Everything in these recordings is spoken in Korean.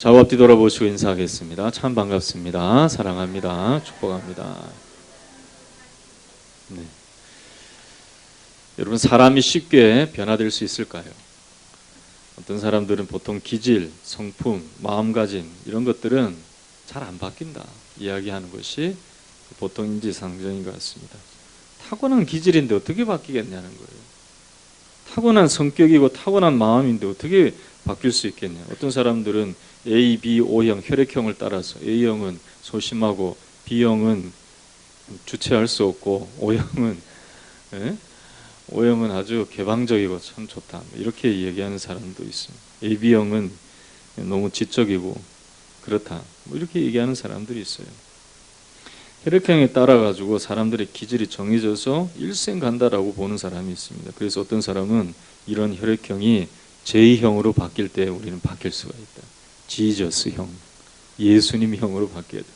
좌우 앞뒤 돌아보시고 인사하겠습니다. 참 반갑습니다. 사랑합니다. 축복합니다. 네. 여러분, 사람이 쉽게 변화될 수 있을까요? 어떤 사람들은 보통 기질, 성품, 마음가짐 이런 것들은 잘 안 바뀐다 이야기하는 것이 보통 인지상정인 것 같습니다. 타고난 기질인데 어떻게 바뀌겠냐는 거예요. 타고난 성격이고 타고난 마음인데 어떻게 바뀔 수 있겠냐. 어떤 사람들은 A, B, O형 혈액형을 따라서 A형은 소심하고 B형은 주체할 수 없고 O형은 아주 개방적이고 참 좋다 이렇게 얘기하는 사람도 있습니다. AB형은 너무 지적이고 그렇다 이렇게 얘기하는 사람들이 있어요. 혈액형에 따라 가지고 사람들의 기질이 정해져서 일생 간다라고 보는 사람이 있습니다. 그래서 어떤 사람은 이런 혈액형이 J형으로 바뀔 때 우리는 바뀔 수가 있다. 지저스형, 예수님형으로 바뀌어야 돼.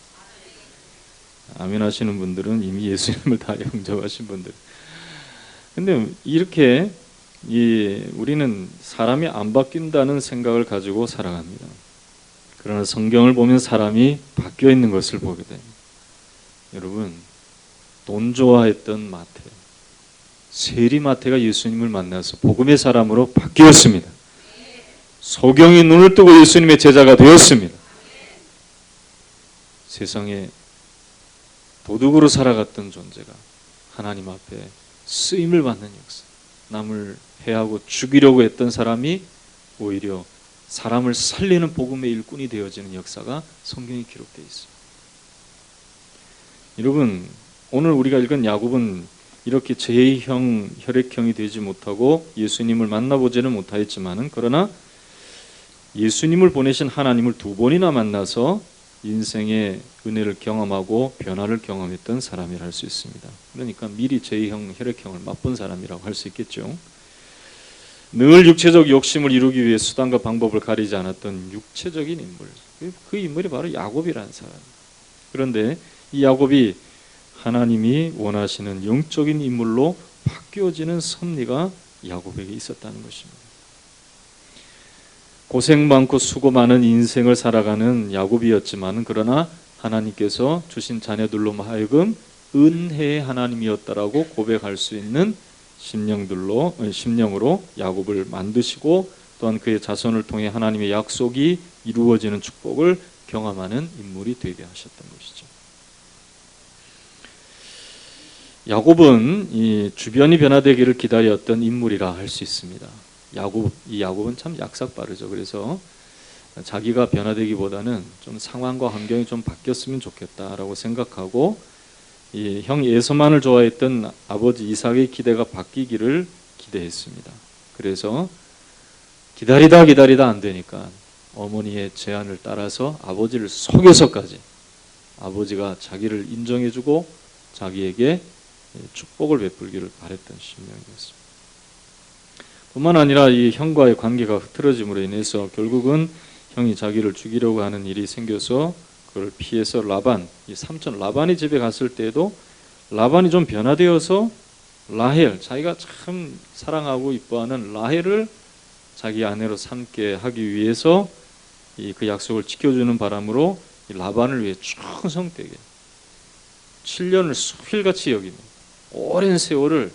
아멘 하시는 분들은 이미 예수님을 다 영접하신 분들. 근데 이렇게 우리는 사람이 안 바뀐다는 생각을 가지고 살아갑니다. 그러나 성경을 보면 사람이 바뀌어 있는 것을 보게 됩니다. 여러분, 돈 좋아했던 마태, 세리 마태가 예수님을 만나서 복음의 사람으로 바뀌었습니다. 소경이 눈을 뜨고 예수님의 제자가 되었습니다. 세상에 도둑으로 살아갔던 존재가 하나님 앞에 쓰임을 받는 역사, 남을 해하고 죽이려고 했던 사람이 오히려 사람을 살리는 복음의 일꾼이 되어지는 역사가 성경에 기록되어 있습니다. 여러분, 오늘 우리가 읽은 야곱은 이렇게 제2형 혈액형이 되지 못하고 예수님을 만나보지는 못하였지만은 그러나 예수님을 보내신 하나님을 두 번이나 만나서 인생의 은혜를 경험하고 변화를 경험했던 사람이라 할 수 있습니다. 그러니까 미리 제2형 혈액형을 맛본 사람이라고 할 수 있겠죠. 늘 육체적 욕심을 이루기 위해 수단과 방법을 가리지 않았던 육체적인 인물, 그 인물이 바로 야곱이라는 사람입니다. 그런데 이 야곱이 하나님이 원하시는 영적인 인물로 바뀌어지는 섭리가 야곱에게 있었다는 것입니다. 고생 많고 수고 많은 인생을 살아가는 야곱이었지만 그러나 하나님께서 주신 자녀들로 하여금 은혜의 하나님이었다라고 고백할 수 있는 심령으로 야곱을 만드시고 또한 그의 자손을 통해 하나님의 약속이 이루어지는 축복을 경험하는 인물이 되게 하셨던 것이죠. 야곱은 이 주변이 변화되기를 기다렸던 인물이라 할 수 있습니다. 이 야곱은 참 약삭빠르죠. 그래서 자기가 변화되기보다는 좀 상황과 환경이 좀 바뀌었으면 좋겠다라고 생각하고 이 형 에서만을 좋아했던 아버지 이삭의 기대가 바뀌기를 기대했습니다. 그래서 기다리다 안 되니까 어머니의 제안을 따라서 아버지를 속여서까지 아버지가 자기를 인정해주고 자기에게 축복을 베풀기를 바랬던 심령이었습니다. 뿐만 아니라 이 형과의 관계가 흐트러짐으로 인해서 결국은 형이 자기를 죽이려고 하는 일이 생겨서 그걸 피해서 이 삼촌 라반이 집에 갔을 때에도 라반이 좀 변화되어서 라헬, 자기가 참 사랑하고 이뻐하는 라헬을 자기 아내로 삼게 하기 위해서 그 약속을 지켜주는 바람으로 이 라반을 위해 충성되게 7년을 수일같이 여기며 오랜 세월을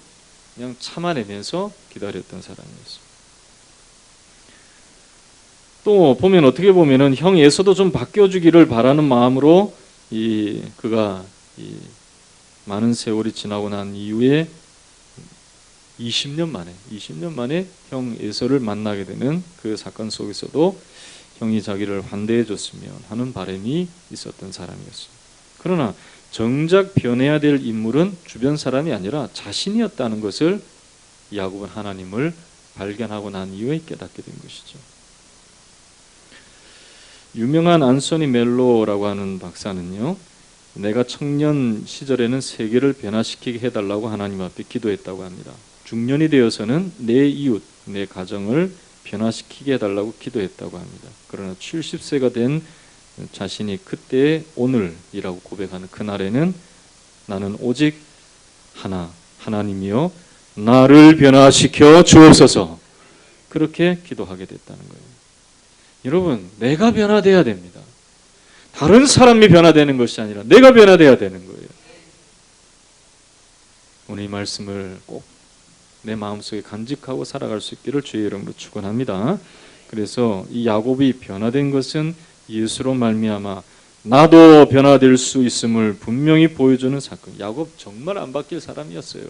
그냥 참아내면서 기다렸던 사람이었습니다. 또 보면 어떻게 보면은 형에서도 좀 바뀌어주기를 바라는 마음으로 그가 많은 세월이 지나고 난 이후에 20년 만에 형 에서를 만나게 되는 그 사건 속에서도 형이 자기를 환대해 줬으면 하는 바람이 있었던 사람이었습니다. 그러나 정작 변해야 될 인물은 주변 사람이 아니라 자신이었다는 것을 야곱은 하나님을 발견하고 난 이후에 깨닫게 된 것이죠. 유명한 안소니 멜로라고 하는 박사는요, 내가 청년 시절에는 세계를 변화시키게 해달라고 하나님 앞에 기도했다고 합니다. 중년이 되어서는 내 이웃, 내 가정을 변화시키게 해달라고 기도했다고 합니다. 그러나 70세가 된 자신이 그때의 오늘이라고 고백하는 그날에는 나는 오직 하나님이여 나를 변화시켜 주옵소서 그렇게 기도하게 됐다는 거예요. 여러분, 내가 변화돼야 됩니다. 다른 사람이 변화되는 것이 아니라 내가 변화돼야 되는 거예요. 오늘 이 말씀을 꼭 내 마음속에 간직하고 살아갈 수 있기를 주의 이름으로 축원합니다. 그래서 이 야곱이 변화된 것은 예수로 말미암아 나도 변화될 수 있음을 분명히 보여주는 사건. 야곱 정말 안 바뀔 사람이었어요.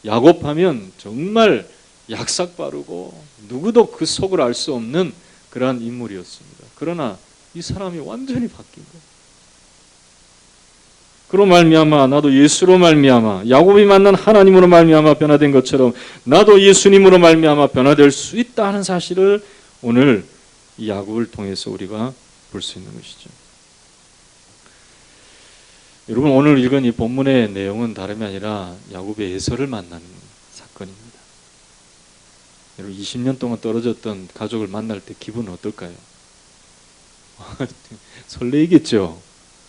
야곱하면 정말 약삭 빠르고 누구도 그 속을 알 수 없는 그러한 인물이었습니다. 그러나 이 사람이 완전히 바뀐 거예요. 그로 말미암아 나도 예수로 말미암아 야곱이 만난 하나님으로 말미암아 변화된 것처럼 나도 예수님으로 말미암아 변화될 수 있다 하는 사실을 오늘 이 야곱을 통해서 우리가 볼 수 있는 것이죠. 여러분, 오늘 읽은 이 본문의 내용은 다름이 아니라 야곱의 에서를 만난 사건입니다. 여러분, 20년 동안 떨어졌던 가족을 만날 때 기분은 어떨까요? 설레이겠죠.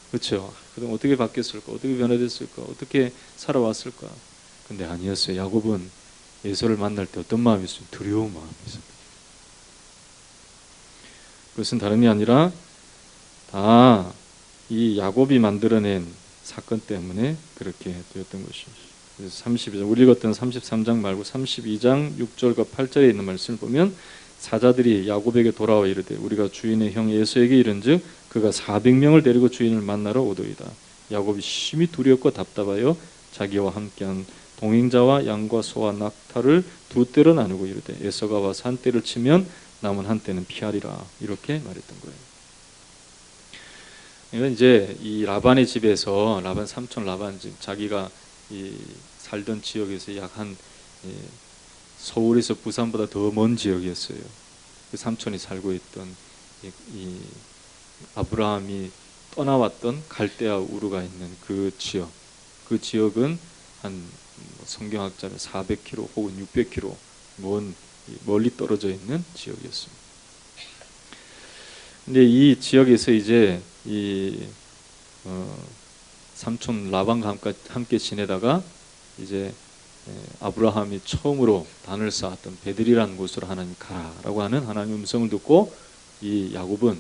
그렇죠. 그동안 어떻게 바뀌었을까? 어떻게 변화됐을까? 어떻게 살아왔을까? 근데 아니었어요. 야곱은 에서를 만날 때 어떤 마음이 있어요? 두려운 마음이 있어요. 그것은 다름이 아니라 다 이 야곱이 만들어낸 사건 때문에 그렇게 되었던 것이죠. 그래서 32장, 우리 읽었던 33장 말고 32장 6절과 8절에 있는 말씀을 보면 사자들이 야곱에게 돌아와 이르되 우리가 주인의 형 에서에게 이른즉 그가 400명을 데리고 주인을 만나러 오더이다. 야곱이 심히 두렵고 답답하여 자기와 함께한 동행자와 양과 소와 낙타를 두 떼로 나누고 이르되 에서가 와서 한 떼를 치면 남은 한 떼는 피하리라. 이렇게 말했던 거예요. 이건 이제 이 라반의 집에서 라반 삼촌 라반 집, 자기가 이 살던 지역에서 약 한 서울에서 부산보다 더 먼 지역이었어요. 그 삼촌이 살고 있던 이 아브라함이 떠나왔던 갈대아 우르가 있는 그 지역. 그 지역은 한 성경학자는 400km 혹은 600km 멀리 떨어져 있는 지역이었습니다. 근데 이 지역에서 이제 이 삼촌 라반과 함께 지내다가 이제 아브라함이 처음으로 단을 쌓았던 베들이라는 곳으로 하나님 가라라고 하는 하나님의 음성을 듣고 이 야곱은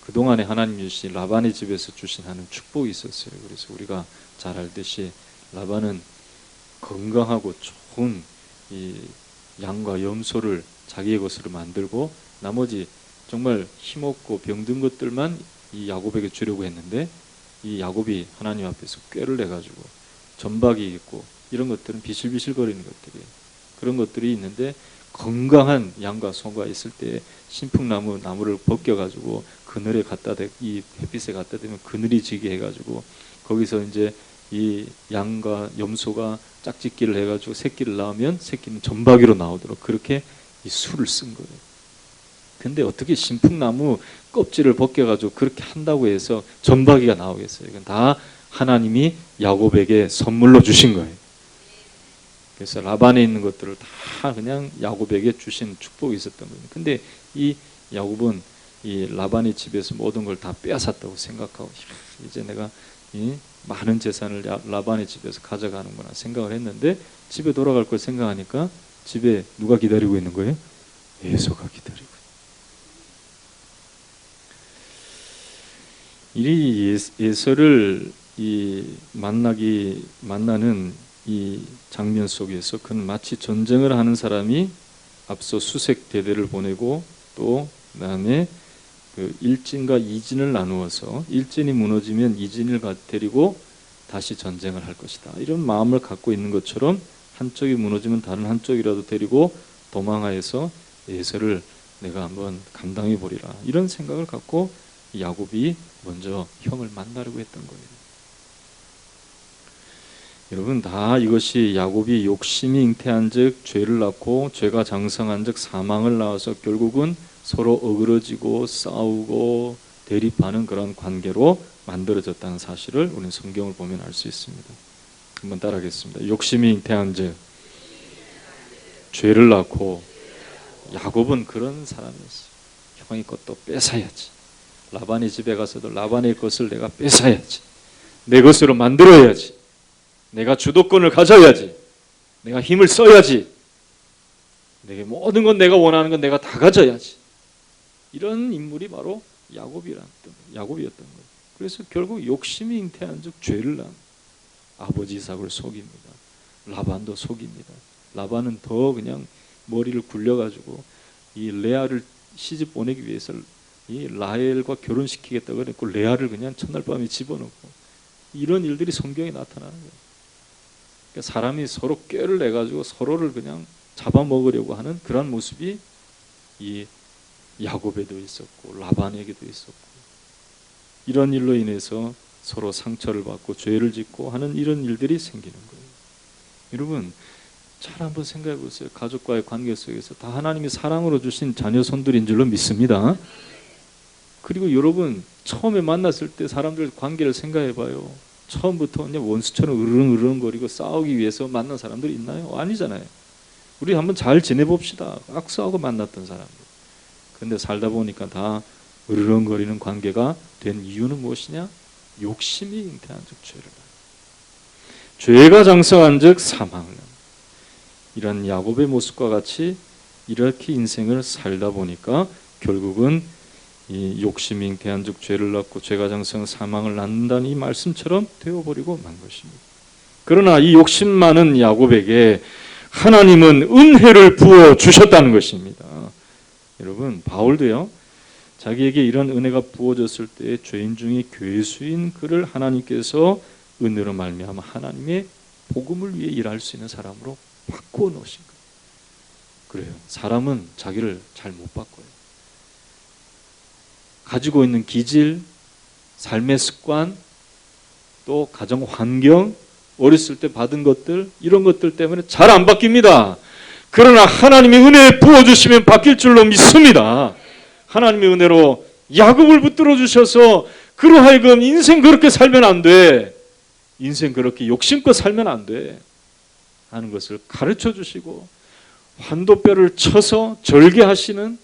그동안에 하나님 주신 라반의 집에서 주신 하는 축복이 있었어요. 그래서 우리가 잘 알듯이 라반은 건강하고 좋은 이 양과 염소를 자기의 것으로 만들고 나머지 정말 힘없고 병든 것들만 이 야곱에게 주려고 했는데 이 야곱이 하나님 앞에서 꾀를 내가지고 전박이 있고 이런 것들은 비실비실거리는 것들이에요. 그런 것들이 있는데 건강한 양과 소가 있을 때 나무를 벗겨가지고 그늘에 갖다 이 햇빛에 갖다 대면 그늘이 지게 해가지고 거기서 이제 이 양과 염소가 짝짓기를 해가지고 새끼를 낳으면 새끼는 전박이로 나오도록 그렇게 이 수를 쓴 거예요. 근데 어떻게 신풍나무 껍질을 벗겨가지고 그렇게 한다고 해서 전박이가 나오겠어요? 이건 다 하나님이 야곱에게 선물로 주신 거예요. 그래서 라반에 있는 것들을 다 그냥 야곱에게 주신 축복이 있었던 거예요. 근데 이 야곱은 이 라반의 집에서 모든 걸 다 빼앗았다고 생각하고 이제 내가 이 많은 재산을 라반의 집에서 가져가는구나 생각을 했는데 집에 돌아갈 걸 생각하니까 집에 누가 기다리고 있는 거예요? 에서가 기다리고 있어요. 이 에서를 만나는 이 장면 속에서 그는 마치 전쟁을 하는 사람이 앞서 수색 대대를 보내고 또 그다음에 그 일진과 이진을 나누어서 일진이 무너지면 이진을 데리고 다시 전쟁을 할 것이다. 이런 마음을 갖고 있는 것처럼 한쪽이 무너지면 다른 한쪽이라도 데리고 도망하여서 에서를 내가 한번 감당해 보리라. 이런 생각을 갖고 야곱이 먼저 형을 만나려고 했던 거예요. 여러분, 다 이것이 야곱이 욕심이 잉태한즉 죄를 낳고 죄가 장성한즉 사망을 낳아서 결국은 서로 어그러지고 싸우고 대립하는 그런 관계로 만들어졌다는 사실을 우리는 성경을 보면 알 수 있습니다. 한번 따라하겠습니다. 욕심이 잉태한즉 죄를 낳고, 야곱은 그런 사람이었어요. 형의 것도 뺏어야지. 라반의 집에 가서도 라반의 것을 내가 뺏어야지. 내 것으로 만들어야지. 내가 주도권을 가져야지. 내가 힘을 써야지. 내게 모든 건 내가 원하는 건 내가 다 가져야지. 이런 인물이 바로 야곱이었던 거예요. 그래서 결국 욕심이 잉태한 즉 죄를 낳은 아버지 이삭을 속입니다. 라반도 속입니다. 라반은 더 그냥 머리를 굴려가지고 이 레아를 시집 보내기 위해서 이 라헬과 결혼시키겠다고 그랬고 레아를 그냥 첫날 밤에 집어넣고 이런 일들이 성경에 나타나는 거예요. 그러니까 사람이 서로 꾀를 내가지고 서로를 그냥 잡아먹으려고 하는 그런 모습이 이 야곱에도 있었고 라반에게도 있었고 이런 일로 인해서 서로 상처를 받고 죄를 짓고 하는 이런 일들이 생기는 거예요. 여러분 잘 한번 생각해 보세요. 가족과의 관계 속에서 다 하나님이 사랑으로 주신 자녀 손들인 줄로 믿습니다. 그리고 여러분 처음에 만났을 때 사람들 관계를 생각해 봐요. 처음부터 그냥 원수처럼 으르렁거리고 싸우기 위해서 만난 사람들이 있나요? 아니잖아요. 우리 한번 잘 지내봅시다. 악수하고 만났던 사람들. 근데 살다 보니까 다 으르렁거리는 관계가 된 이유는 무엇이냐? 욕심이 잉태한 즉 죄를. 죄가 장성한 즉 사망을. 이런 야곱의 모습과 같이 이렇게 인생을 살다 보니까 결국은 이 욕심이 잉태한 즉 죄를 낳고 죄가 장성한 사망을 낳는다는 이 말씀처럼 되어버리고 만 것입니다. 그러나 이 욕심 많은 야곱에게 하나님은 은혜를 부어 주셨다는 것입니다. 여러분 바울도요. 자기에게 이런 은혜가 부어졌을 때 죄인 중에 괴수인 그를 하나님께서 은혜로 말미암아 하나님의 복음을 위해 일할 수 있는 사람으로 바꾸어 놓으신 거예요. 그래요. 사람은 자기를 잘 못 바꿔요. 가지고 있는 기질, 삶의 습관, 또 가정 환경, 어렸을 때 받은 것들 이런 것들 때문에 잘 안 바뀝니다. 그러나 하나님이 은혜 부어주시면 바뀔 줄로 믿습니다. 하나님의 은혜로 야곱을 붙들어 주셔서 그로 하여금 인생 그렇게 살면 안 돼. 인생 그렇게 욕심껏 살면 안 돼. 하는 것을 가르쳐 주시고 환도뼈를 쳐서 절개하시는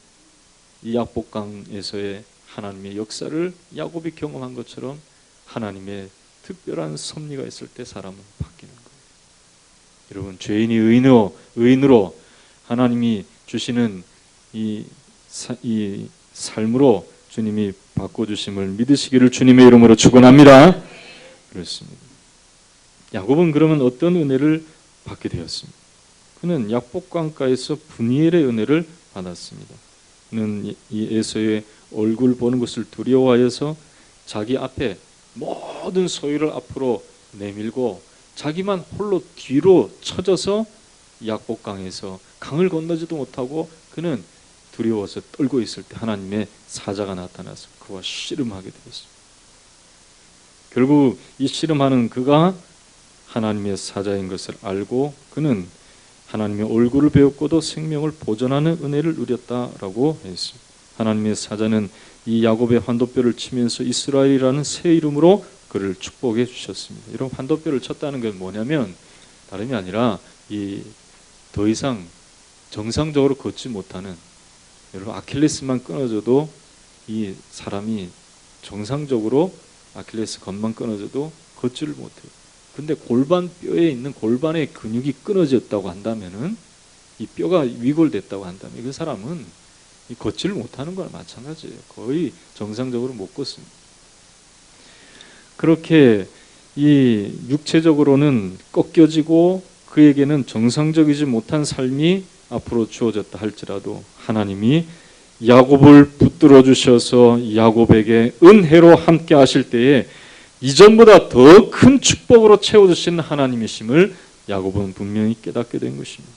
이 약복강에서의 하나님의 역사를 야곱이 경험한 것처럼 하나님의 특별한 섭리가 있을 때 사람은 바뀌는 거예요. 여러분 죄인이 의인으로 하나님이 주시는 이 삶으로 주님이 바꿔주심을 믿으시기를 주님의 이름으로 축원합니다. 그렇습니다. 야곱은 그러면 어떤 은혜를 받게 되었습니다. 그는 약복강가에서 분이엘의 은혜를 받았습니다. 그는 이 에서의 얼굴 보는 것을 두려워하여서 자기 앞에 모든 소유를 앞으로 내밀고 자기만 홀로 뒤로 쳐져서 약복강에서 강을 건너지도 못하고 그는 두려워서 떨고 있을 때 하나님의 사자가 나타나서 그와 씨름하게 되었습니다. 결국 이 씨름하는 그가 하나님의 사자인 것을 알고 그는 하나님의 얼굴을 배웠고도 생명을 보존하는 은혜를 누렸다라고 했습니다. 하나님의 사자는 이 야곱의 환도뼈를 치면서 이스라엘이라는 새 이름으로 그를 축복해 주셨습니다. 이런 환도뼈를 쳤다는 건 뭐냐면 다름이 아니라 이 더 이상 정상적으로 걷지 못하는 여러분 아킬레스만 끊어져도 이 사람이 정상적으로 아킬레스 건만 끊어져도 걷지를 못해요. 근데 골반뼈에 있는 골반의 근육이 끊어졌다고 한다면은 이 뼈가 위골됐다고 한다면 그 사람은 이 걷지를 못하는 거나 마찬가지예요. 거의 정상적으로 못 걷습니다. 그렇게 이 육체적으로는 꺾여지고 그에게는 정상적이지 못한 삶이 앞으로 주어졌다 할지라도 하나님이 야곱을 붙들어 주셔서 야곱에게 은혜로 함께 하실 때에 이전보다 더 큰 축복으로 채워주시는 하나님이심을 야곱은 분명히 깨닫게 된 것입니다.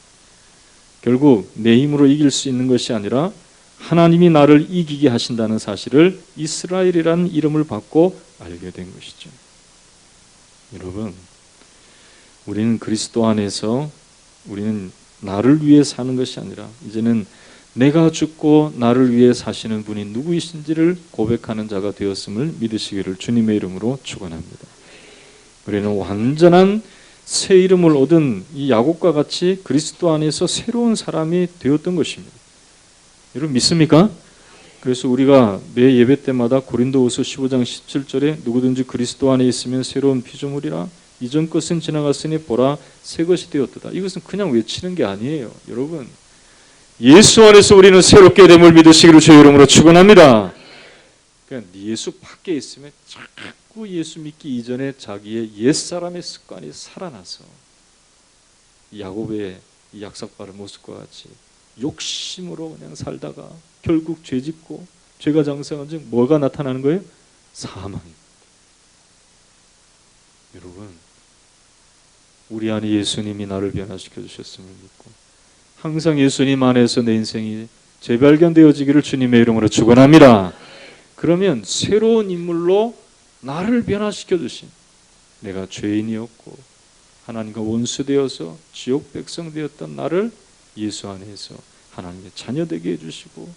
결국 내 힘으로 이길 수 있는 것이 아니라 하나님이 나를 이기게 하신다는 사실을 이스라엘이라는 이름을 받고 알게 된 것이죠. 여러분 우리는 그리스도 안에서 우리는 나를 위해 사는 것이 아니라 이제는 내가 죽고 나를 위해 사시는 분이 누구이신지를 고백하는 자가 되었음을 믿으시기를 주님의 이름으로 축원합니다. 우리는 완전한 새 이름을 얻은 이 야곱과 같이 그리스도 안에서 새로운 사람이 되었던 것입니다. 여러분 믿습니까? 그래서 우리가 매 예배 때마다 고린도후서 15장 17절에 누구든지 그리스도 안에 있으면 새로운 피조물이라 이전 것은 지나갔으니 보라 새 것이 되었도다. 이것은 그냥 외치는 게 아니에요. 여러분 예수 안에서 우리는 새롭게 됨을 믿으시기를 주의 이름으로 축원합니다. 그러니까 예수 밖에 있으면 자꾸 예수 믿기 이전에 자기의 옛사람의 습관이 살아나서 야곱의 이 약삭바른 모습과 같이 욕심으로 그냥 살다가 결국 죄짓고 죄가 장성한 즉 뭐가 나타나는 거예요? 사망입니다. 여러분, 우리 안에 예수님이 나를 변화시켜 주셨음을 믿고 항상 예수님 안에서 내 인생이 재발견되어지기를 주님의 이름으로 축원합니다. 그러면 새로운 인물로 나를 변화시켜 주신, 내가 죄인이었고 하나님과 원수되어서 지옥 백성 되었던 나를 예수 안에서 하나님의 자녀 되게 해주시고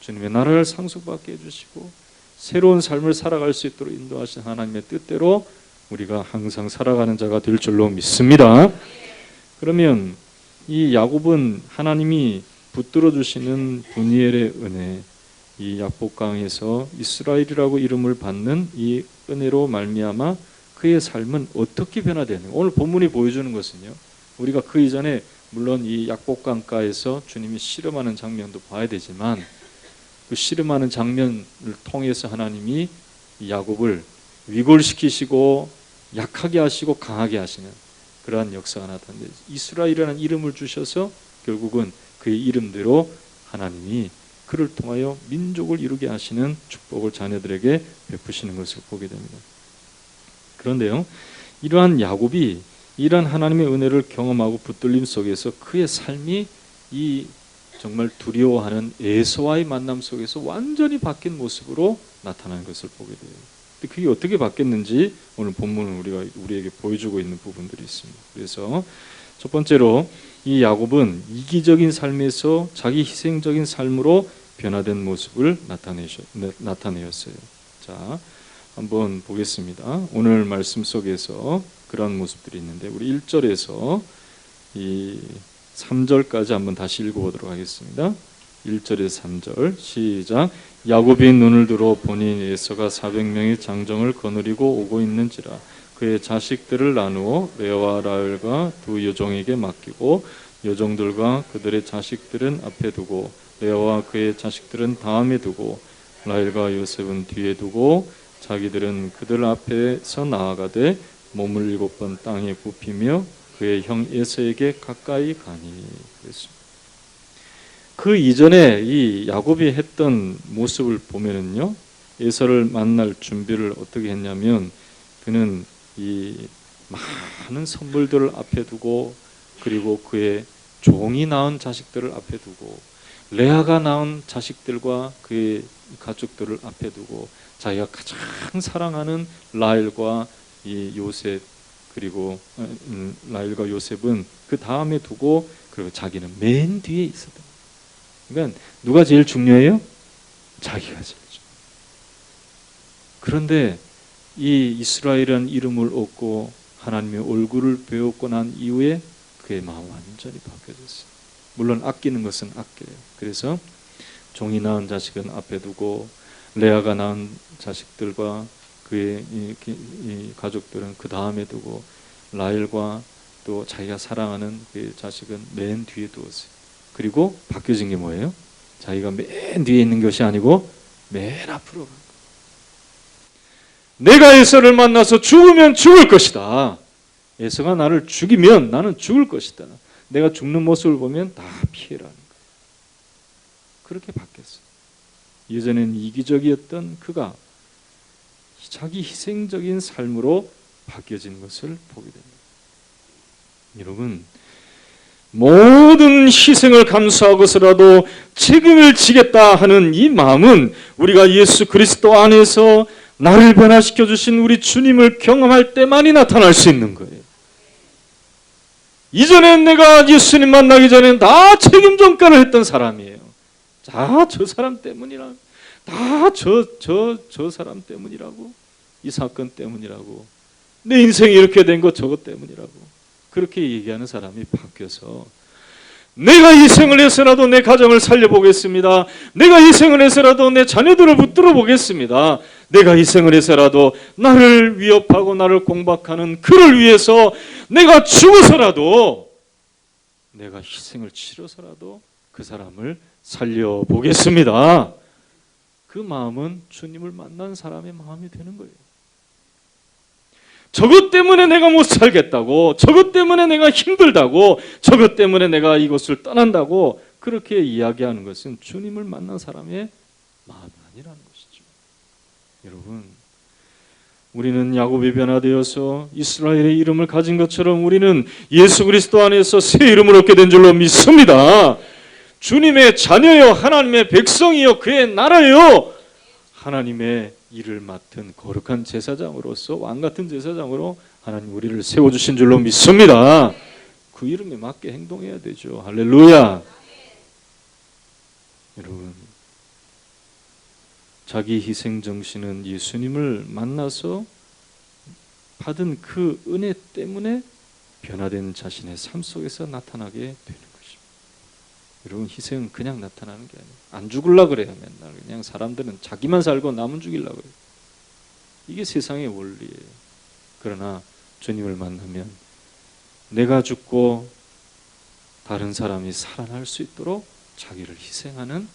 주님의 나라를 상속받게 해주시고 새로운 삶을 살아갈 수 있도록 인도하신 하나님의 뜻대로 우리가 항상 살아가는 자가 될 줄로 믿습니다. 그러면 이 야곱은 하나님이 붙들어 주시는 분이엘의 은혜, 이 약복강에서 이스라엘이라고 이름을 받는 이 은혜로 말미암아 그의 삶은 어떻게 변화되는가? 오늘 본문이 보여주는 것은요, 우리가 그 이전에 물론 이 약복강가에서 주님이 씨름하는 장면도 봐야 되지만 그 씨름하는 장면을 통해서 하나님이 이 야곱을 위골시키시고 약하게 하시고 강하게 하시는 그러한 역사가 나타납니다. 이스라엘이라는 이름을 주셔서 결국은 그의 이름대로 하나님이 그를 통하여 민족을 이루게 하시는 축복을 자녀들에게 베푸시는 것을 보게 됩니다. 그런데요, 이러한 야곱이 이러한 하나님의 은혜를 경험하고 붙들림 속에서 그의 삶이 이 정말 두려워하는 에서와의 만남 속에서 완전히 바뀐 모습으로 나타나는 것을 보게 돼요. 근데 그게 어떻게 바뀌었는지 오늘 본문은 우리에게 보여주고 있는 부분들이 있습니다. 그래서 첫 번째로 이 야곱은 이기적인 삶에서 자기 희생적인 삶으로 변화된 모습을 나타내었어요. 자, 한번 보겠습니다. 오늘 말씀 속에서 그런 모습들이 있는데 우리 1절에서 이 3절까지 한번 다시 읽어보도록 하겠습니다. 1절에서 3절 시작. 야곱이 눈을 들어 보니 에서가 400명의 장정을 거느리고 오고 있는지라 그의 자식들을 나누어 레아와 라헬과 두 여종에게 맡기고 여종들과 그들의 자식들은 앞에 두고 레아와 그의 자식들은 다음에 두고 라헬과 요셉은 뒤에 두고 자기들은 그들 앞에서 나아가되 몸을 7번 땅에 굽히며 그의 형 에서에게 가까이 가니 그랬습니다. 그 이전에 이 야곱이 했던 모습을 보면은요, 에서를 만날 준비를 어떻게 했냐면 그는 이 많은 선물들을 앞에 두고 그리고 그의 종이 낳은 자식들을 앞에 두고 레아가 낳은 자식들과 그의 가족들을 앞에 두고 자기가 가장 사랑하는 라헬과 이 요셉 그리고 라헬과 요셉은 그 다음에 두고 그리고 자기는 맨 뒤에 있었다. 그러니까 누가 제일 중요해요? 자기가 제일 중요해요. 그런데 이 이스라엘이라는 이름을 얻고 하나님의 얼굴을 배웠고 난 이후에 그의 마음은 완전히 바뀌어졌어요. 물론 아끼는 것은 아껴요. 그래서 종이 낳은 자식은 앞에 두고 레아가 낳은 자식들과 그의 이 가족들은 그 다음에 두고 라헬과 또 자기가 사랑하는 그 자식은 맨 뒤에 두었어요. 그리고 바뀌어진 게 뭐예요? 자기가 맨 뒤에 있는 것이 아니고 맨 앞으로 간 거예요. 내가 에서를 만나서 죽으면 죽을 것이다. 에서가 나를 죽이면 나는 죽을 것이다. 내가 죽는 모습을 보면 다 피해라는 거예요. 그렇게 바뀌었어요. 예전에는 이기적이었던 그가 자기 희생적인 삶으로 바뀌어진 것을 보게 됩니다. 여러분, 모든 희생을 감수하고서라도 책임을 지겠다 하는 이 마음은 우리가 예수 그리스도 안에서 나를 변화시켜 주신 우리 주님을 경험할 때만이 나타날 수 있는 거예요. 이전엔 내가 예수님 만나기 전에는 다 책임 전가를 했던 사람이에요. 다 저 사람 때문이라, 다 저 사람 때문이라고, 이 사건 때문이라고, 내 인생이 이렇게 된 거 저것 때문이라고 그렇게 얘기하는 사람이 바뀌어서 내가 희생을 해서라도 내 가정을 살려보겠습니다. 내가 희생을 해서라도 내 자녀들을 붙들어 보겠습니다. 내가 희생을 해서라도 나를 위협하고 나를 공박하는 그를 위해서 내가 죽어서라도 내가 희생을 치러서라도 그 사람을 살려보겠습니다. 그 마음은 주님을 만난 사람의 마음이 되는 거예요. 저것 때문에 내가 못 살겠다고, 저것 때문에 내가 힘들다고, 저것 때문에 내가 이곳을 떠난다고 그렇게 이야기하는 것은 주님을 만난 사람의 마음이 아니라는 것이죠. 여러분, 우리는 야곱이 변화되어서 이스라엘의 이름을 가진 것처럼 우리는 예수 그리스도 안에서 새 이름을 얻게 된 줄로 믿습니다. 주님의 자녀요, 하나님의 백성이요, 그의 나라요, 하나님의 일을 맡은 거룩한 제사장으로서 왕같은 제사장으로 하나님 우리를 세워주신 줄로 믿습니다. 그 이름에 맞게 행동해야 되죠. 할렐루야. 여러분, 자기 희생 정신은 예수님을 만나서 받은 그 은혜 때문에 변화된 자신의 삶 속에서 나타나게 되는 것입니다. 여러분, 희생은 그냥 나타나는 게 아니에요. 안 죽으려고 그래요. 맨날 그냥 사람들은 자기만 살고 남은 죽이려고 그래요. 이게 세상의 원리예요. 그러나 주님을 만나면 내가 죽고 다른 사람이 살아날 수 있도록 자기를 희생하는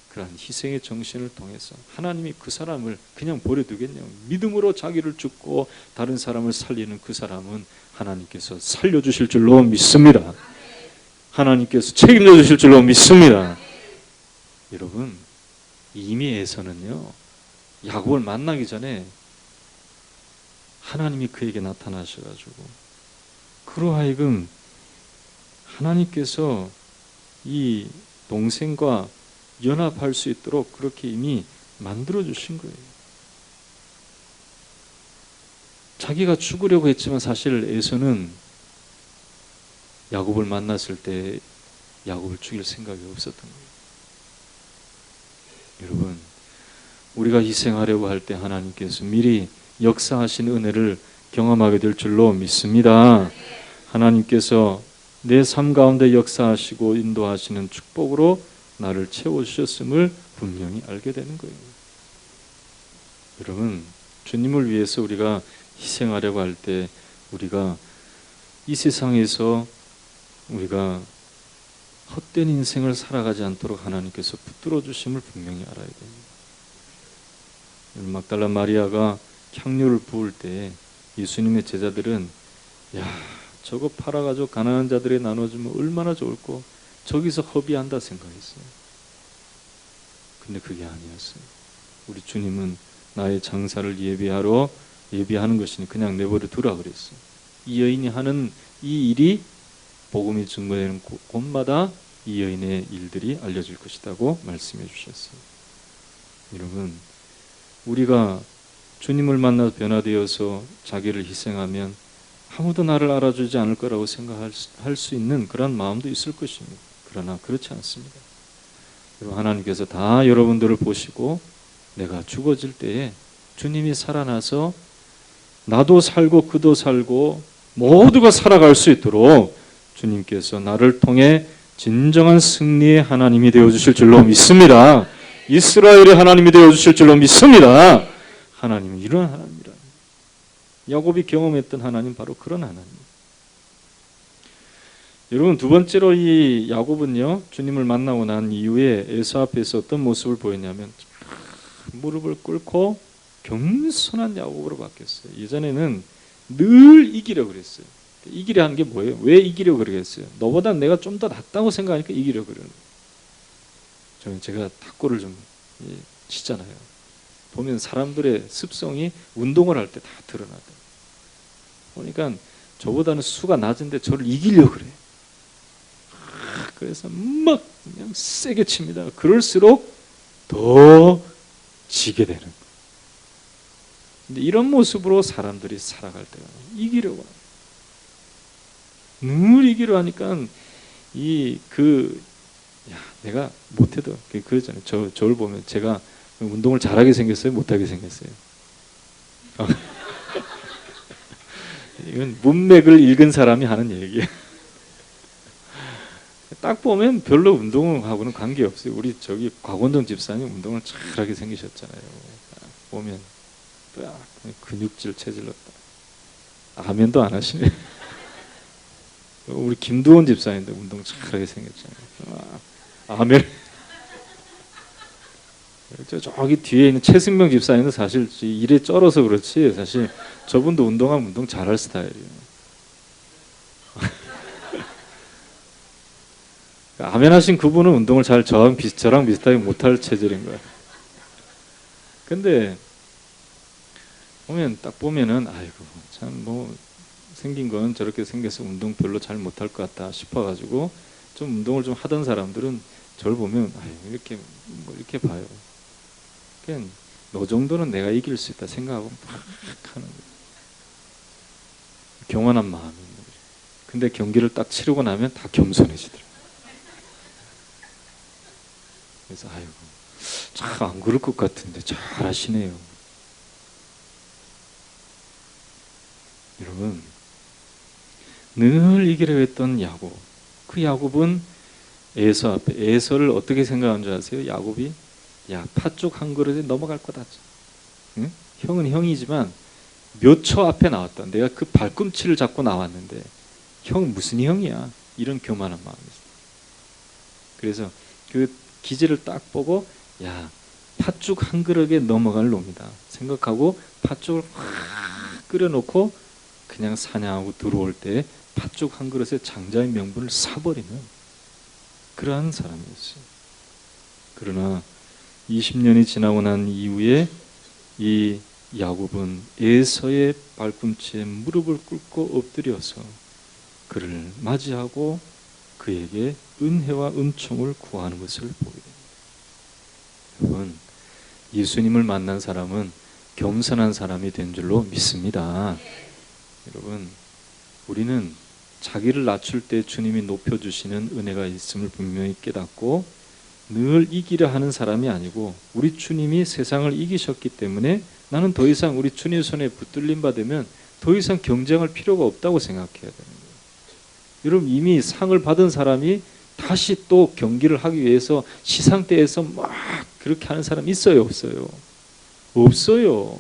그러한 희생의 정신을 통해서 하나님이 그 사람을 그냥 버려두겠냐고, 믿음으로 자기를 죽고 다른 사람을 살리는 그 사람은 하나님께서 살려주실 줄로 믿습니다. 하나님께서 책임져 주실 줄로 믿습니다. 여러분, 이미 에서는요, 야곱을 만나기 전에 하나님이 그에게 나타나셔가지고 그로 하여금 하나님께서 이 동생과 연합할 수 있도록 그렇게 이미 만들어 주신 거예요. 자기가 죽으려고 했지만 사실 에서는 야곱을 만났을 때 야곱을 죽일 생각이 없었던 거예요. 여러분, 우리가 희생하려고 할 때 하나님께서 미리 역사하신 은혜를 경험하게 될 줄로 믿습니다. 하나님께서 내 삶 가운데 역사하시고 인도하시는 축복으로 나를 채워주셨음을 분명히 알게 되는 거예요. 여러분, 주님을 위해서 우리가 희생하려고 할 때 우리가 이 세상에서 우리가 헛된 인생을 살아가지 않도록 하나님께서 붙들어 주심을 분명히 알아야 됩니다. 막달라 마리아가 향료를 부을 때 예수님의 제자들은 야, 저거 팔아가지고 가난한 자들에 나눠주면 얼마나 좋을까, 저기서 허비한다 생각했어요. 근데 그게 아니었어요. 우리 주님은 나의 장사를 예비하는 것이니 그냥 내버려 두라 그랬어요. 이 여인이 하는 이 일이 복음이 증거되는 곳마다 이 여인의 일들이 알려질 것이라고 말씀해 주셨어요. 여러분, 우리가 주님을 만나 변화되어서 자기를 희생하면 아무도 나를 알아주지 않을 거라고 생각할 수 있는 그런 마음도 있을 것입니다. 그러나 그렇지 않습니다. 여러분, 하나님께서 다 여러분들을 보시고 내가 죽어질 때에 주님이 살아나서 나도 살고 그도 살고 모두가 살아갈 수 있도록 주님께서 나를 통해 진정한 승리의 하나님이 되어주실 줄로 믿습니다. 이스라엘의 하나님이 되어주실 줄로 믿습니다. 하나님은 이런 하나님이라. 야곱이 경험했던 하나님 바로 그런 하나님. 여러분, 두 번째로 이 야곱은요, 주님을 만나고 난 이후에 에서 앞에서 어떤 모습을 보였냐면 무릎을 꿇고 겸손한 야곱으로 바뀌었어요. 예전에는 늘 이기려고 그랬어요. 이기려 하는 게 뭐예요? 왜 이기려고 그러겠어요? 너보다 내가 좀 더 낫다고 생각하니까 이기려고 그러는 거예요. 제가 탁구를 좀 치잖아요. 보면 사람들의 습성이 운동을 할 때 다 드러나더라고요. 그러니까 저보다는 수가 낮은데 저를 이기려고 그래요. 그래서 막 그냥 세게 칩니다. 그럴수록 더 지게 되는 거예요. 근데 이런 모습으로 사람들이 살아갈 때가 이기려고 합니다. 늘 이기려 하니까 내가 못해도 그러잖아요. 저를 보면 제가 운동을 잘하게 생겼어요, 못하게 생겼어요? 이건 문맥을 읽은 사람이 하는 얘기예요. 딱 보면 별로 운동하고는 관계없어요. 우리 곽원동 집사님 운동을 잘하게 생기셨잖아요. 보면 근육질 체질로 아멘도 안 하시네. 우리 김두원 집사님도 운동 잘하게 생겼잖아요. 아멘. 저기 뒤에 있는 최승명 집사님은 사실 일에 쩔어서 그렇지 사실 저분도 운동하면 운동 잘할 스타일이에요. 아멘 하신 그분은 운동을 잘 저랑 비슷하게 못할 체질인 거예요. 근데 딱 보면은 아이고 참 뭐 생긴 건 저렇게 생겨서 운동 별로 잘 못할 것 같다 싶어가지고 좀 운동을 좀 하던 사람들은 저를 보면 이렇게 뭐 이렇게 봐요. 그냥 너 정도는 내가 이길 수 있다 생각하고 막 하는 거예요. 경건한 마음이 있는 거죠. 근데 경기를 딱 치르고 나면 다 겸손해지더라고요. 그래서 아이고 참 안 그럴 것 같은데 잘하시네요. 여러분 늘 이기려 했던 야곱, 그 야곱은 에서 앞에 에서를 어떻게 생각한 줄 아세요? 야곱이 야 팥죽 한 그릇에 넘어갈 거다. 응? 형은 형이지만 몇 초 앞에 나왔다. 내가 그 발꿈치를 잡고 나왔는데 형은 무슨 형이야? 이런 교만한 마음이 있어요. 그래서 그 기지를 딱 보고 야 팥죽 한 그릇에 넘어갈 놈이다 생각하고 팥죽을 확 끓여놓고 그냥 사냥하고 들어올 때 팥죽 한 그릇에 장자의 명분을 사버리는 그러한 사람이었어요. 그러나 20년이 지나고 난 이후에 이 야곱은 에서의 발꿈치에 무릎을 꿇고 엎드려서 그를 맞이하고 그에게 은혜와 은총을 구하는 것을 보게 됩니다. 여러분, 예수님을 만난 사람은 겸손한 사람이 된 줄로 믿습니다. 여러분, 우리는 자기를 낮출 때 주님이 높여주시는 은혜가 있음을 분명히 깨닫고 늘 이기려 하는 사람이 아니고 우리 주님이 세상을 이기셨기 때문에 나는 더 이상 우리 주님 손에 붙들림 받으면 더 이상 경쟁할 필요가 없다고 생각해야 되는 거예요. 여러분 이미 상을 받은 사람이 다시 또 경기를 하기 위해서 시상대에서 막 그렇게 하는 사람 있어요? 없어요? 없어요.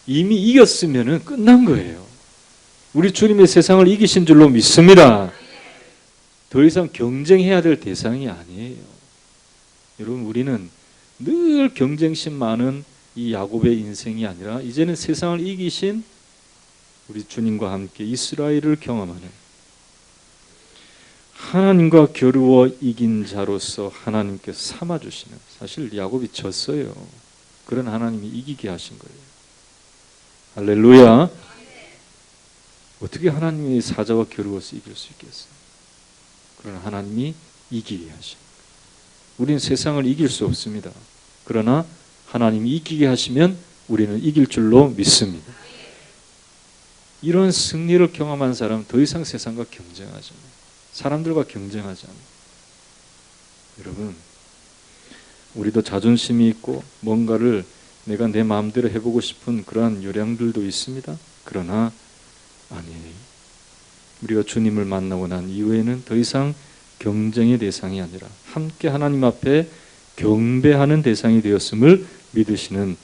이미 이겼으면 끝난 거예요. 우리 주님의 세상을 이기신 줄로 믿습니다. 더 이상 경쟁해야 될 대상이 아니에요. 여러분 우리는 늘 경쟁심 많은 이 야곱의 인생이 아니라 이제는 세상을 이기신 우리 주님과 함께 이스라엘을 경험하는 하나님과 겨루어 이긴 자로서 하나님께서 삼아주시는, 사실 야곱이 졌어요. 그런 하나님이 이기게 하신 거예요. 할렐루야. 어떻게 하나님이 사자와 겨루어서 이길 수 있겠어요? 그러나 하나님이 이기게 하신 거예요. 우리는 세상을 이길 수 없습니다. 그러나 하나님이 이기게 하시면 우리는 이길 줄로 믿습니다. 이런 승리를 경험한 사람은 더 이상 세상과 경쟁하지 않아요. 사람들과 경쟁하지 않아요. 여러분, 우리도 자존심이 있고 뭔가를 내가 내 마음대로 해보고 싶은 그러한 요량들도 있습니다. 그러나 아니에요. 우리가 주님을 만나고 난 이후에는 더 이상 경쟁의 대상이 아니라 함께 하나님 앞에 경배하는 대상이 되었음을 믿으시는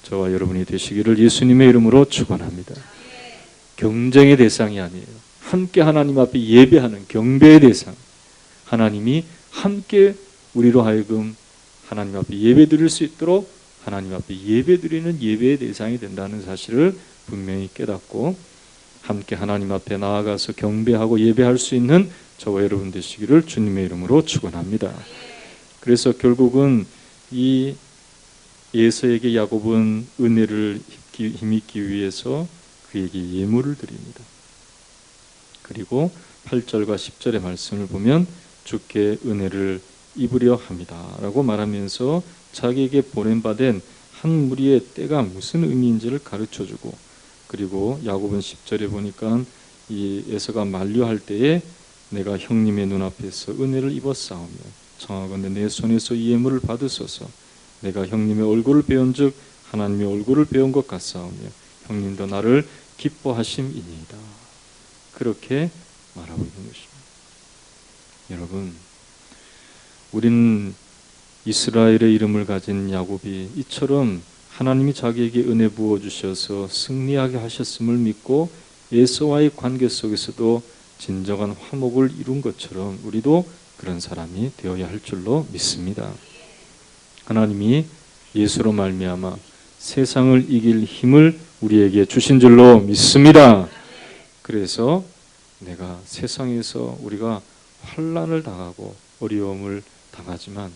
저와 여러분이 되시기를 예수님의 이름으로 축원합니다. 경쟁의 대상이 아니에요. 함께 하나님 앞에 예배하는 경배의 대상. 하나님이 함께 우리로 하여금 하나님 앞에 예배드릴 수 있도록 하나님 앞에 예배드리는 예배의 대상이 된다는 사실을 분명히 깨닫고 함께 하나님 앞에 나아가서 경배하고 예배할 수 있는 저와 여러분 되시기를 주님의 이름으로 축원합니다. 그래서 결국은 이 에서에게 야곱은 은혜를 힘입기 위해서 그에게 예물을 드립니다. 그리고 8절과 10절의 말씀을 보면 주께 은혜를 입으려 합니다 라고 말하면서 자기에게 보냄받은 한 무리의 때가 무슨 의미인지를 가르쳐주고, 그리고 야곱은 10절에 보니까 이 에서가 만류할 때에 내가 형님의 눈앞에서 은혜를 입었사오며 청하건대 내 손에서 이 예물을 받으소서. 내가 형님의 얼굴을 배운즉 하나님의 얼굴을 배운 것 같사오며 형님도 나를 기뻐하심이니이다. 그렇게 말하고 있는 것입니다. 여러분, 우리는 이스라엘의 이름을 가진 야곱이 이처럼 하나님이 자기에게 은혜 부어주셔서 승리하게 하셨음을 믿고 에서와의 관계 속에서도 진정한 화목을 이룬 것처럼 우리도 그런 사람이 되어야 할 줄로 믿습니다. 하나님이 예수로 말미암아 세상을 이길 힘을 우리에게 주신 줄로 믿습니다. 그래서 내가 세상에서 우리가 환난을 당하고 어려움을 당하지만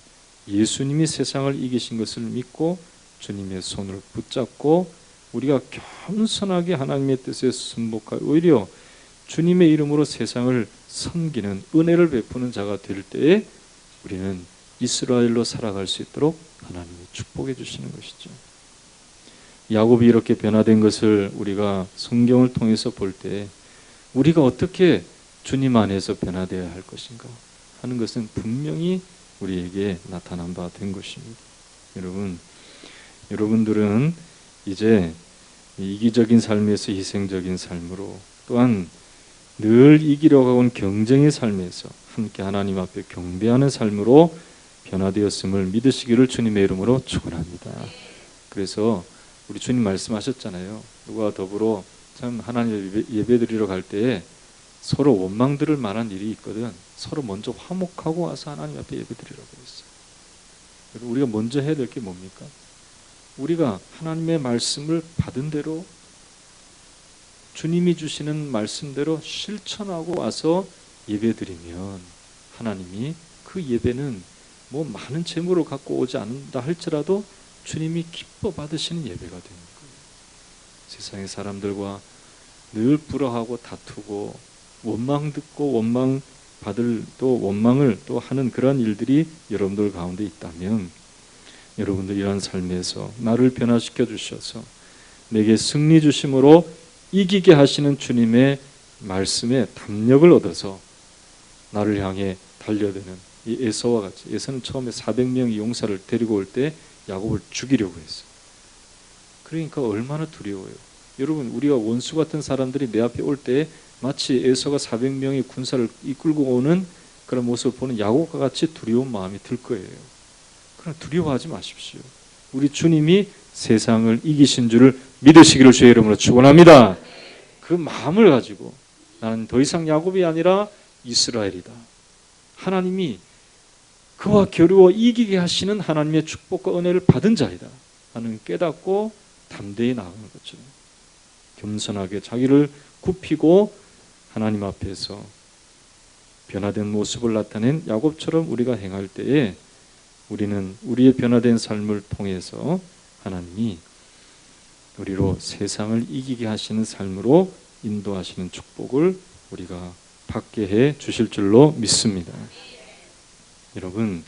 예수님이 세상을 이기신 것을 믿고 주님의 손을 붙잡고 우리가 겸손하게 하나님의 뜻에 순복할, 오히려 주님의 이름으로 세상을 섬기는 은혜를 베푸는 자가 될 때에 우리는 이스라엘로 살아갈 수 있도록 하나님이 축복해 주시는 것이죠. 야곱이 이렇게 변화된 것을 우리가 성경을 통해서 볼 때 우리가 어떻게 주님 안에서 변화되어야 할 것인가 하는 것은 분명히 우리에게 나타난 바 된 것입니다. 여러분들은 이제 이기적인 삶에서 희생적인 삶으로, 또한 늘 이기려고 하는 경쟁의 삶에서 함께 하나님 앞에 경배하는 삶으로 변화되었음을 믿으시기를 주님의 이름으로 축원합니다. 그래서 우리 주님 말씀하셨잖아요. 누가 더불어 참 하나님 예배드리러 갈 때에 서로 원망 들을 만한 일이 있거든. 서로 먼저 화목하고 와서 하나님 앞에 예배드리라고 했어요. 우리가 먼저 해야 될 게 뭡니까? 우리가 하나님의 말씀을 받은 대로, 주님이 주시는 말씀대로 실천하고 와서 예배드리면 하나님이 그 예배는 뭐 많은 재물을 갖고 오지 않는다 할지라도 주님이 기뻐 받으시는 예배가 되는 거예요. 세상의 사람들과 늘 불화하고 다투고 원망 듣고 원망 받을, 또 원망을 또 하는 그런 일들이 여러분들 가운데 있다면, 여러분들 이런 삶에서 나를 변화시켜 주셔서 내게 승리 주심으로 이기게 하시는 주님의 말씀에 담력을 얻어서 나를 향해 달려드는 이 에서와 같이, 에서는 처음에 400명의 용사를 데리고 올 때 야곱을 죽이려고 했어요. 그러니까 얼마나 두려워요. 여러분, 우리가 원수 같은 사람들이 내 앞에 올 때 마치 에서가 400명의 군사를 이끌고 오는 그런 모습을 보는 야곱과 같이 두려운 마음이 들 거예요. 그러나 두려워하지 마십시오. 우리 주님이 세상을 이기신 줄을 믿으시기를 주의 이름으로 축원합니다. 그 마음을 가지고 나는 더 이상 야곱이 아니라 이스라엘이다. 하나님이 그와 겨루어 이기게 하시는 하나님의 축복과 은혜를 받은 자이다 하는 깨닫고 담대히 나아가는 거죠. 겸손하게 자기를 굽히고 하나님 앞에서 변화된 모습을 나타낸 야곱처럼 우리가 행할 때에 우리는 우리의 변화된 삶을 통해서 하나님이 우리로 세상을 이기게 하시는 삶으로 인도하시는 축복을 우리가 받게 해 주실 줄로 믿습니다. 여러분,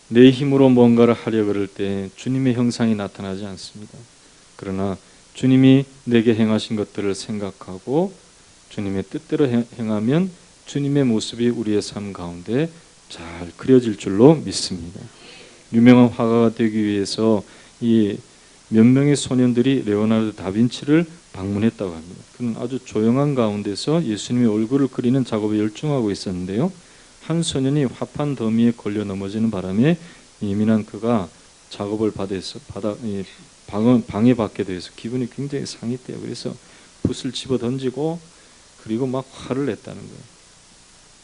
내 힘으로 뭔가를 하려고 그럴 때 주님의 형상이 나타나지 않습니다. 그러나 주님이 내게 행하신 것들을 생각하고 주님의 뜻대로 행하면 주님의 모습이 우리의 삶 가운데 잘 그려질 줄로 믿습니다. 유명한 화가가 되기 위해서 이 몇 명의 소년들이 레오나르도 다빈치를 방문했다고 합니다. 그는 아주 조용한 가운데서 예수님의 얼굴을 그리는 작업에 열중하고 있었는데요. 한 소년이 화판 더미에 걸려 넘어지는 바람에 예민한 그가 작업을 방해받게 돼서 기분이 굉장히 상했대요. 그래서 붓을 집어 던지고 그리고 막 화를 냈다는 거예요.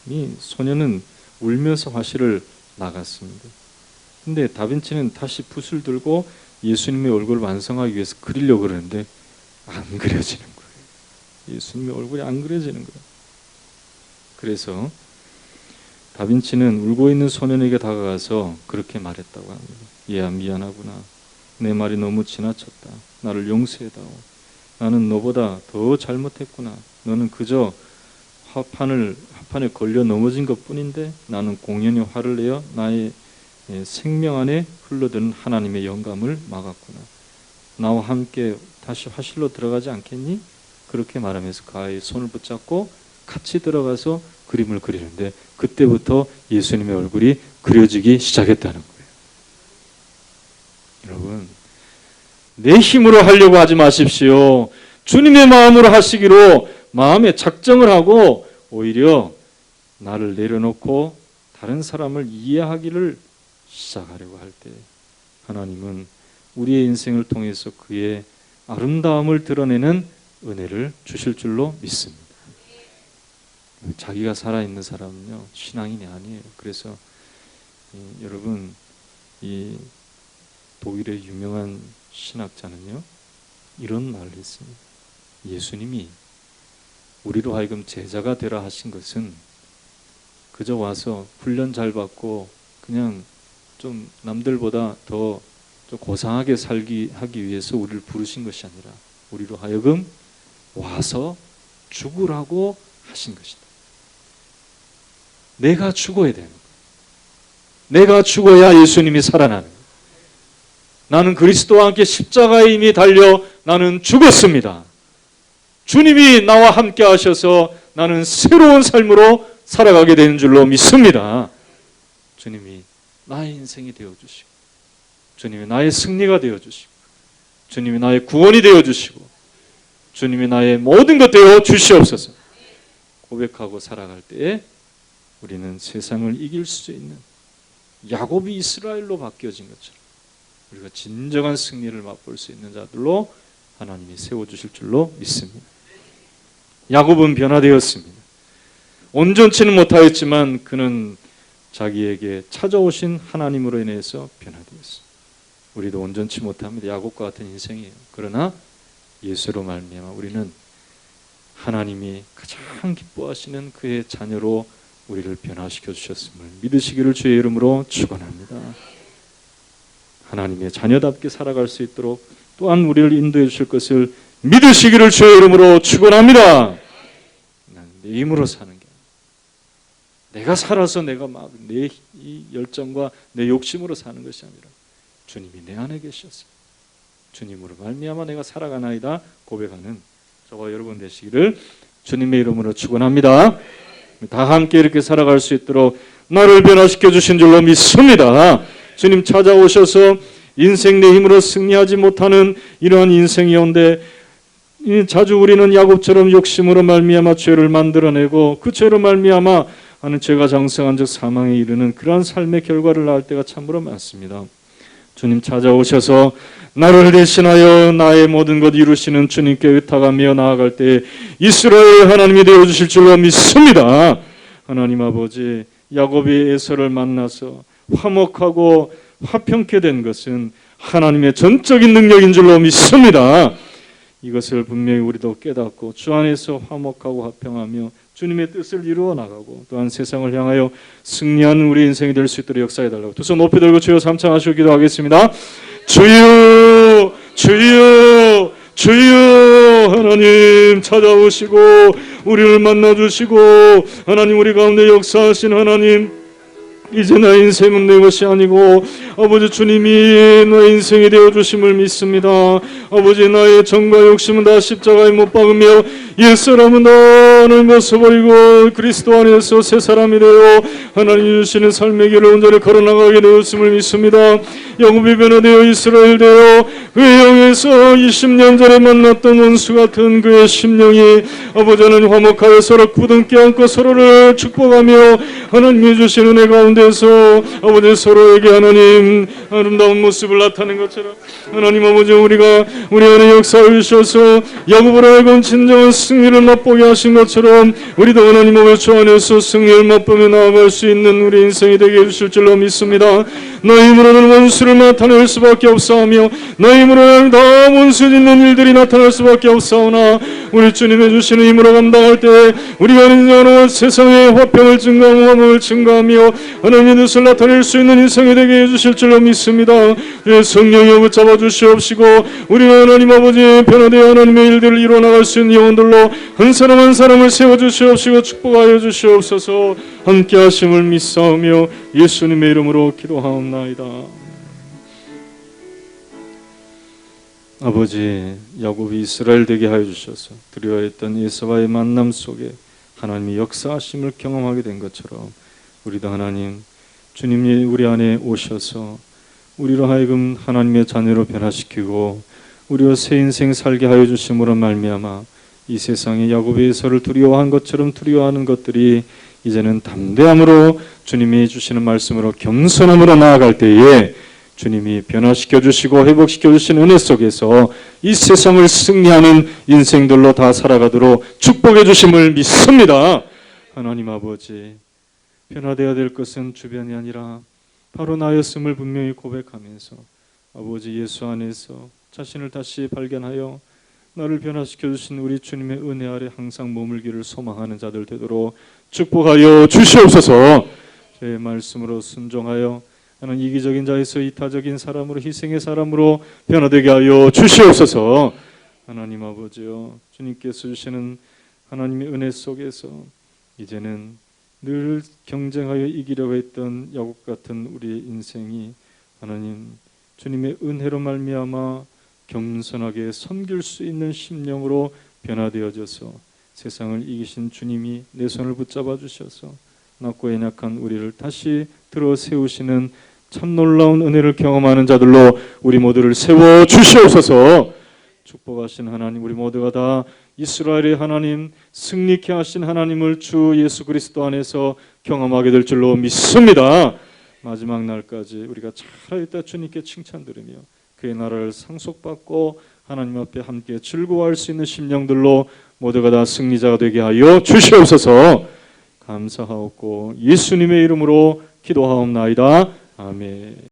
이 소년은 울면서 화실을 나갔습니다. 근데 다빈치는 다시 붓을 들고 예수님의 얼굴을 완성하기 위해서 그리려고 그러는데 안 그려지는 거예요. 예수님의 얼굴이 안 그려지는 거예요. 그래서 다빈치는 울고 있는 소년에게 다가가서 그렇게 말했다고 합니다. 얘야, 미안하구나. 내 말이 너무 지나쳤다. 나를 용서해다오. 나는 너보다 더 잘못했구나. 너는 그저 화판에 걸려 넘어진 것뿐인데 나는 공연히 화를 내어 나의 생명 안에 흘러드는 하나님의 영감을 막았구나. 나와 함께 다시 화실로 들어가지 않겠니? 그렇게 말하면서 그 아이의 손을 붙잡고 같이 들어가서 그림을 그리는데 그때부터 예수님의 얼굴이 그려지기 시작했다는 거예요. 여러분, 내 힘으로 하려고 하지 마십시오. 주님의 마음으로 하시기로 마음에 작정을 하고 오히려 나를 내려놓고 다른 사람을 이해하기를 시작하려고 할 때 하나님은 우리의 인생을 통해서 그의 아름다움을 드러내는 은혜를 주실 줄로 믿습니다. 자기가 살아있는 사람은요 신앙인이 아니에요. 그래서 여러분, 이 독일의 유명한 신학자는요 이런 말을 했습니다. 예수님이 우리로 하여금 제자가 되라 하신 것은 그저 와서 훈련 잘 받고 그냥 좀 남들보다 더 좀 고상하게 하기 위해서 우리를 부르신 것이 아니라 우리로 하여금 와서 죽으라고 하신 것이다. 내가 죽어야 되는 거야. 내가 죽어야 예수님이 살아나는 거야. 나는 그리스도와 함께 십자가에 이미 달려 나는 죽었습니다. 주님이 나와 함께 하셔서 나는 새로운 삶으로 살아가게 되는 줄로 믿습니다. 주님이 나의 인생이 되어주시고 주님이 나의 승리가 되어주시고 주님이 나의 구원이 되어주시고 주님이 나의 모든 것 되어주시옵소서. 고백하고 살아갈 때에 우리는 세상을 이길 수 있는 야곱이 이스라엘로 바뀌어진 것처럼 우리가 진정한 승리를 맛볼 수 있는 자들로 하나님이 세워주실 줄로 믿습니다. 야곱은 변화되었습니다. 온전치는 못하였지만 그는 자기에게 찾아오신 하나님으로 인해서 변화되었습니다. 우리도 온전치 못합니다. 야곱과 같은 인생이에요. 그러나 예수로 말미암아 우리는 하나님이 가장 기뻐하시는 그의 자녀로 우리를 변화시켜 주셨음을 믿으시기를 주의 이름으로 축원합니다. 하나님의 자녀답게 살아갈 수 있도록 또한 우리를 인도해 주실 것을 믿으시기를 주의 이름으로 축원합니다. 난 내 힘으로 사는 게 내가 살아서 내가 막 내 이 열정과 내 욕심으로 사는 것이 아니라 주님이 내 안에 계셨습니다. 주님으로 말미암아 내가 살아가나이다 고백하는 저와 여러분 되시기를 주님의 이름으로 축원합니다. 다 함께 이렇게 살아갈 수 있도록 나를 변화시켜 주신 줄로 믿습니다. 주님 찾아오셔서 인생 내 힘으로 승리하지 못하는 이러한 인생이온데 자주 우리는 야곱처럼 욕심으로 말미암아 죄를 만들어내고 그 죄로 말미암아 하는 죄가 장성한 즉 사망에 이르는 그러한 삶의 결과를 낳을 때가 참으로 많습니다. 주님 찾아오셔서 나를 대신하여 나의 모든 것 이루시는 주님께 의탁하며 나아갈 때 이스라엘 하나님이 되어주실 줄로 믿습니다. 하나님 아버지, 야곱이 에서를 만나서 화목하고 화평케 된 것은 하나님의 전적인 능력인 줄로 믿습니다. 이것을 분명히 우리도 깨닫고 주 안에서 화목하고 화평하며 주님의 뜻을 이루어 나가고 또한 세상을 향하여 승리하는 우리 인생이 될 수 있도록 역사해 달라고 두 손 높이 들고 주여 삼창하시고 기도하겠습니다. 주여 주여 주여 하나님 찾아오시고 우리를 만나주시고 하나님 우리 가운데 역사하신 하나님 이제 나의 인생은 내 것이 아니고 아버지 주님이 나의 인생이 되어주심을 믿습니다. 아버지 나의 정과 욕심은 다 십자가에 못 박으며 옛사람은 나를 벗어버리고 그리스도 안에서 새 사람이 되어 하나님 주시는 삶의 길을 온전히 걸어나가게 되었음을 믿습니다. 야곱이 변화되어 이스라엘 되어 그의 영에서 20년 전에 만났던 원수 같은 그의 심령이 아버지 하나님 화목하여 서로 부둥켜 안고 서로를 축복하며 하나님이 주신 은혜 가운데서 아버지 서로에게 하나님 아름다운 모습을 나타낸 것처럼 하나님 아버지 우리가 우리 안에 역사해 주셔서 야곱으로 하여금 진정한 승리를 맛보게 하신 것처럼 우리도 하나님 아버지 주 안에서 승리를 맛보며 나아갈 수 있는 우리 인생이 되게 해주실 줄로 믿습니다. 너희 힘으로는 원수를 나타낼 수밖에 없사오며 너희 힘으로는 다 원수 짓는 일들이 나타날 수밖에 없사오나 우리 주님의 주시는 힘으로 감당할 때 우리가 인정하는 세상의 화평을 증가하고 화목을 증가하며 하나님의 뜻을 나타낼 수 있는 인생이 되게 해주실 줄로 믿습니다. 성령이 붙잡아 주시옵시고 우리가 하나님 아버지 변화되어 하나님의 일들을 이루어나갈 수 있는 영혼들로 한 사람 한 사람을 세워주시옵시고 축복하여 주시옵소서. 함께 하심을 믿사오며 예수님의 이름으로 기도하옵나이다. 아버지 야곱이 이스라엘 되게 하여 주셔서 두려워했던 에서와의 만남 속에 하나님이 역사하심을 경험하게 된 것처럼 우리도 하나님 주님이 우리 안에 오셔서 우리로 하여금 하나님의 자녀로 변화시키고 우리와 새 인생 살게 하여 주심으로 말미암아 이 세상에 야곱의 에서를 두려워한 것처럼 두려워하는 것들이 이제는 담대함으로 주님이 주시는 말씀으로 겸손함으로 나아갈 때에 주님이 변화시켜 주시고 회복시켜 주시는 은혜 속에서 이 세상을 승리하는 인생들로 다 살아가도록 축복해 주심을 믿습니다. 하나님 아버지, 변화되어야 될 것은 주변이 아니라 바로 나였음을 분명히 고백하면서 아버지 예수 안에서 자신을 다시 발견하여 나를 변화시켜 주신 우리 주님의 은혜 아래 항상 머물기를 소망하는 자들 되도록 축복하여 주시옵소서. 제 말씀으로 순종하여 나는 이기적인 자에서 이타적인 사람으로, 희생의 사람으로 변화되게 하여 주시옵소서. 하나님 아버지요, 주님께서 주시는 하나님의 은혜 속에서 이제는 늘 경쟁하여 이기려고 했던 야곱 같은 우리의 인생이 하나님 주님의 은혜로 말미암아 겸손하게 섬길 수 있는 심령으로 변화되어져서 세상을 이기신 주님이 내 손을 붙잡아 주셔서 낮고 연약한 우리를 다시 들어 세우시는 참 놀라운 은혜를 경험하는 자들로 우리 모두를 세워 주시옵소서. 축복하신 하나님, 우리 모두가 다 이스라엘의 하나님, 승리케 하신 하나님을 주 예수 그리스도 안에서 경험하게 될 줄로 믿습니다. 마지막 날까지 우리가 잘하였다 주님께 칭찬드리며 그의 나라를 상속받고 하나님 앞에 함께 즐거워할 수 있는 심령들로 모두가 다 승리자가 되게 하여 주시옵소서. 감사하옵고 예수님의 이름으로 기도하옵나이다. 아멘.